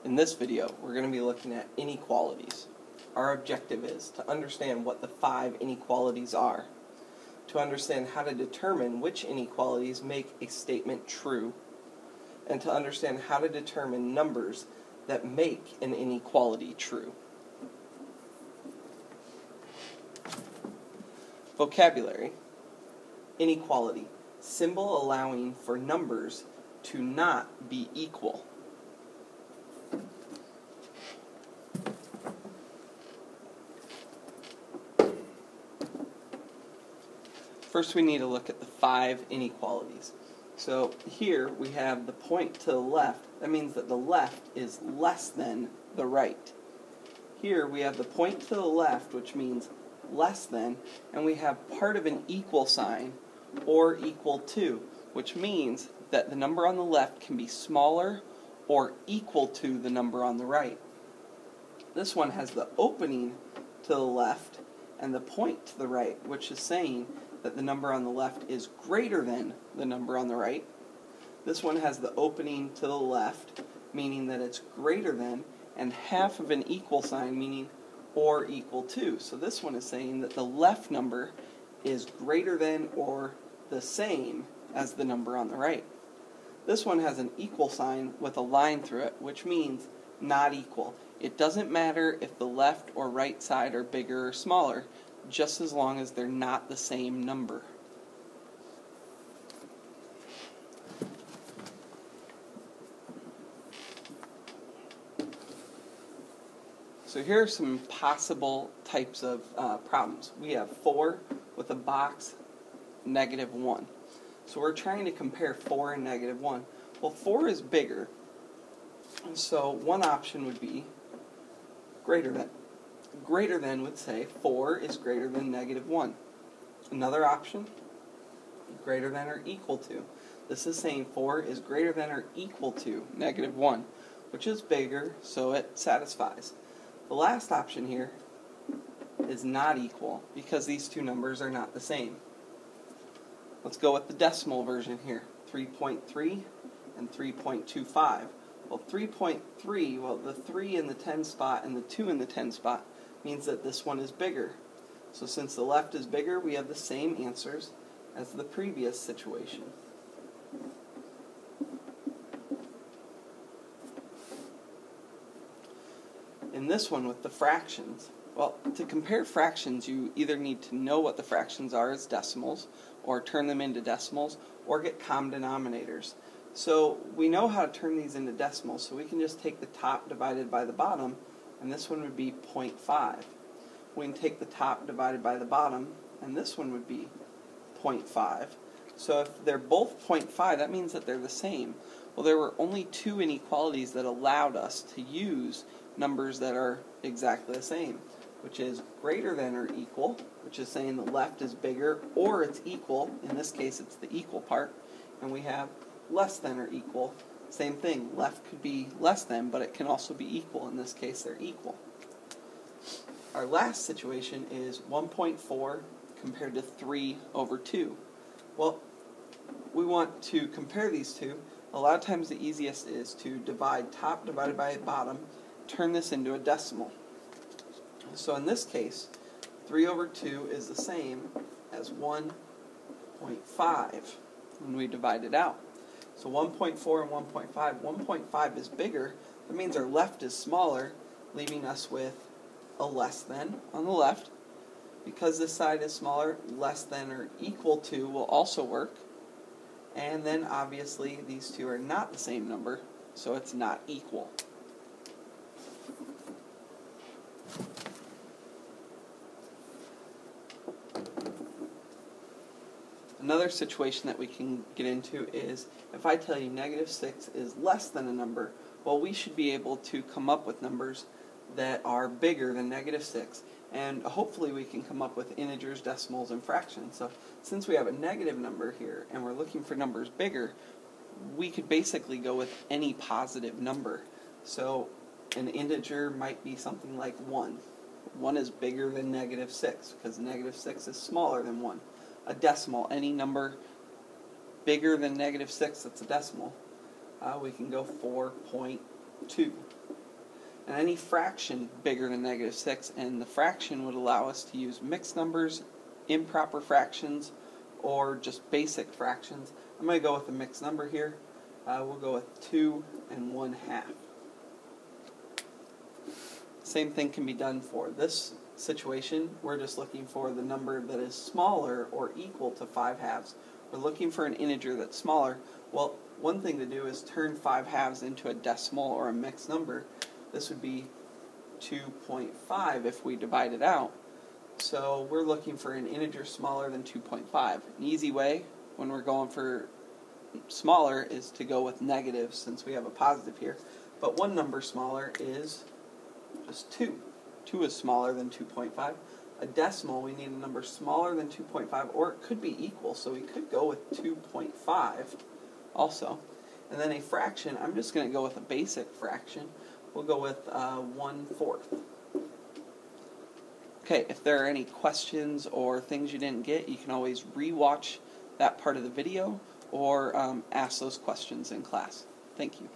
In this video, we're going to be looking at inequalities. Our objective is to understand what the 5 inequalities are, to understand how to determine which inequalities make a statement true, and to understand how to determine numbers that make an inequality true. Vocabulary. Inequality. Symbol allowing for numbers to not be equal. First, we need to look at the 5 inequalities. So here we have the point to the left. That means that the left is less than the right. Here we have the point to the left, which means less than, and we have part of an equal sign, or equal to, which means that the number on the left can be smaller or equal to the number on the right. This one has the opening to the left and the point to the right, which is saying that the number on the left is greater than the number on the right. This one has the opening to the left, meaning that it's greater than, and half of an equal sign, meaning or equal to. So this one is saying that the left number is greater than or the same as the number on the right. This one has an equal sign with a line through it, which means not equal. It doesn't matter if the left or right side are bigger or smaller, just as long as they're not the same number. So here are some possible types of problems. We have 4 with a box, -1. So we're trying to compare 4 and -1. Well, 4 is bigger, and so one option would be greater than. Greater than would say 4 is greater than -1. Another option, greater than or equal to. This is saying 4 is greater than or equal to -1, which is bigger, so it satisfies. The last option here is not equal, because these two numbers are not the same. Let's go with the decimal version here, 3.3 and 3.25. Well, 3.3, the 3 in the 10 spot and the 2 in the 10 spot means that this one is bigger. So since the left is bigger, we have the same answers as the previous situation. In this one with the fractions, well, to compare fractions, you either need to know what the fractions are as decimals, or turn them into decimals, or get common denominators. So we know how to turn these into decimals, so we can just take the top divided by the bottom, and this one would be 0.5. We can take the top divided by the bottom, and this one would be 0.5. So if they're both 0.5, that means that they're the same. Well, there were only 2 inequalities that allowed us to use numbers that are exactly the same, which is greater than or equal, which is saying the left is bigger or it's equal. In this case, it's the equal part. And we have less than or equal. Same thing, left could be less than, but it can also be equal. In this case, they're equal. Our last situation is 1.4 compared to 3/2. Well, we want to compare these two. A lot of times the easiest is to divide top divided by bottom, turn this into a decimal. So in this case, 3/2 is the same as 1.5 when we divide it out. So 1.4 and 1.5. 1.5 is bigger. That means our left is smaller, leaving us with a less than on the left. Because this side is smaller, less than or equal to will also work. And then obviously these two are not the same number, so it's not equal. Another situation that we can get into is if I tell you -6 is less than a number, well, we should be able to come up with numbers that are bigger than -6. And hopefully we can come up with integers, decimals, and fractions. So since we have a negative number here and we're looking for numbers bigger, we could basically go with any positive number. So an integer might be something like 1. 1 is bigger than -6 because -6 is smaller than 1. A decimal, any number bigger than -6, that's a decimal. We can go 4.2. and any fraction bigger than negative 6, and the fraction would allow us to use mixed numbers, improper fractions, or just basic fractions. I'm going to go with a mixed number here. We'll go with 2 1/2. Same thing can be done for this situation. We're just looking for the number that is smaller or equal to 5/2. We're looking for an integer that's smaller. Well, one thing to do is turn 5/2 into a decimal or a mixed number. This would be 2.5 if we divide it out. So we're looking for an integer smaller than 2.5. An easy way when we're going for smaller is to go with negatives since we have a positive here. But one number smaller is just 2. 2 is smaller than 2.5. A decimal, we need a number smaller than 2.5, or it could be equal, so we could go with 2.5 also. And then a fraction, I'm just going to go with a basic fraction. We'll go with 1/4. Okay, if there are any questions or things you didn't get, you can always re-watch that part of the video or ask those questions in class. Thank you.